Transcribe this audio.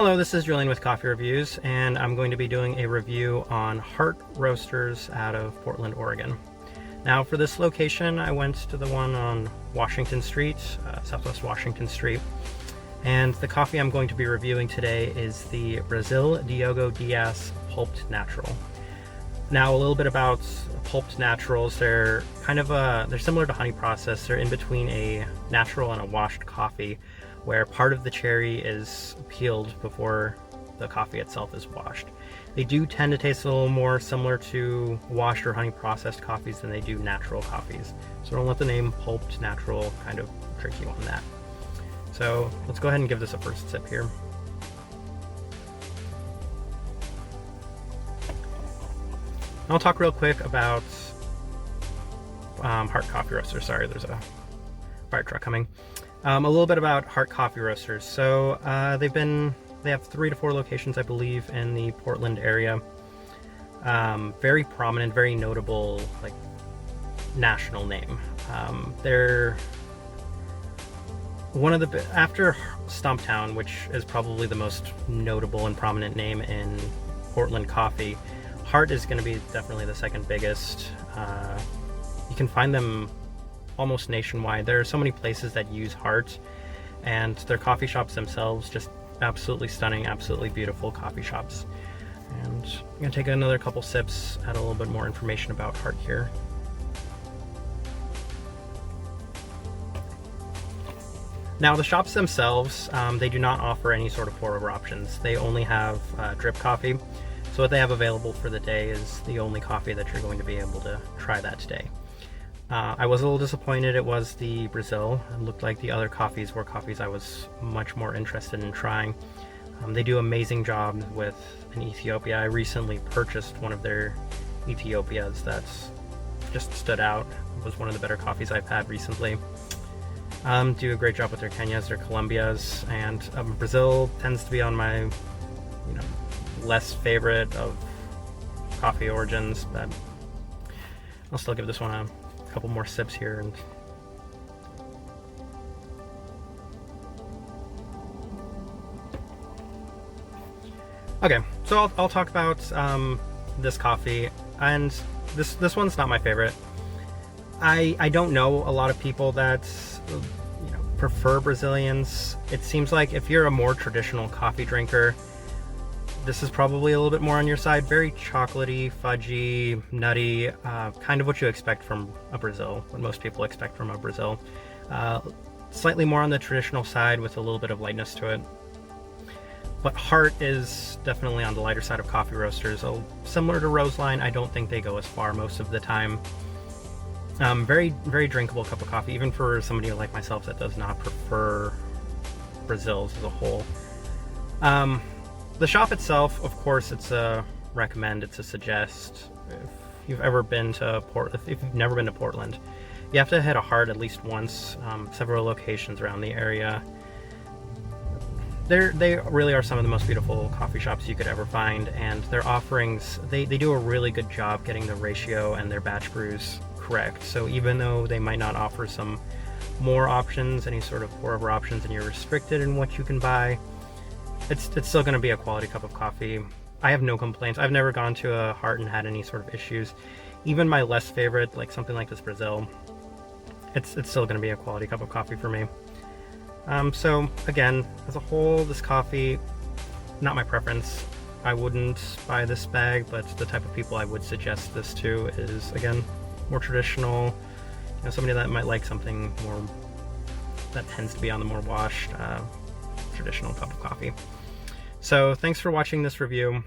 Hello, this is Julian with Coffee Reviews, and I'm going to be doing a review on Heart Roasters out of Portland, Oregon. Now for this location, I went to the one on Washington Street, Southwest Washington Street, and the coffee I'm going to be reviewing today is the Brazil Diogo Dias Pulped Natural. Now a little bit about pulped naturals. They're they're similar to honey process. They're in between a natural and a washed coffee, where part of the cherry is peeled before the coffee itself is washed. They do tend to taste a little more similar to washed or honey processed coffees than they do natural coffees. So don't let the name pulped natural kind of trick you on that. So let's go ahead and give this a first sip here. I'll talk real quick about Heart Coffee Roasters. Sorry, there's a fire truck coming. A little bit about Heart Coffee Roasters. So they have 3 to 4 locations, I believe, in the Portland area. Very prominent, very notable, like, national name. They're one of the, after Stumptown, which is probably the most notable and prominent name in Portland coffee, Heart is going to be definitely the second biggest. You can find them almost nationwide. There are so many places that use Heart, and their coffee shops themselves, just absolutely stunning, absolutely beautiful coffee shops. And I'm going to take another couple sips, add a little bit more information about Heart here. Now the shops themselves, they do not offer any sort of pour-over options. They only have drip coffee. So what they have available for the day is the only coffee that you're going to be able to try that today. I was a little disappointed it was the Brazil. It looked like the other coffees were coffees I was much more interested in trying. They do an amazing job with an Ethiopia. I recently purchased one of their Ethiopias that's just stood out. It was one of the better coffees I've had recently. Do a great job with their Kenyas, their Colombias, and Brazil tends to be on my, less favorite of coffee origins, but I'll still give this one a couple more sips here. And okay, so I'll talk about this coffee, and this one's not my favorite. I don't know a lot of people that prefer Brazilians. It seems like if you're a more traditional coffee drinker, this is probably a little bit more on your side. Very chocolatey, fudgy, nutty, kind of what you expect from a Brazil, what most people expect from a Brazil. Slightly more on the traditional side with a little bit of lightness to it. But Heart is definitely on the lighter side of coffee roasters. Similar to Roseline, I don't think they go as far most of the time. Very, very drinkable cup of coffee, even for somebody like myself that does not prefer Brazils as a whole. The shop itself, of course, it's a recommend, it's a suggest. If you've never been to Portland, you have to hit a Heart at least once. Several locations around the area. They really are some of the most beautiful coffee shops you could ever find, and their offerings, they do a really good job getting the ratio and their batch brews correct. So even though they might not offer some more options, any sort of pour-over options, and you're restricted in what you can buy, it's still going to be a quality cup of coffee. I have no complaints. I've never gone to a Heart and had any sort of issues. Even my less favorite, like something like this Brazil, it's still going to be a quality cup of coffee for me. So again, as a whole, this coffee, not my preference. I wouldn't buy this bag, but the type of people I would suggest this to is, again, more traditional. Somebody that might like something more that tends to be on the more washed, traditional cup of coffee. So thanks for watching this review.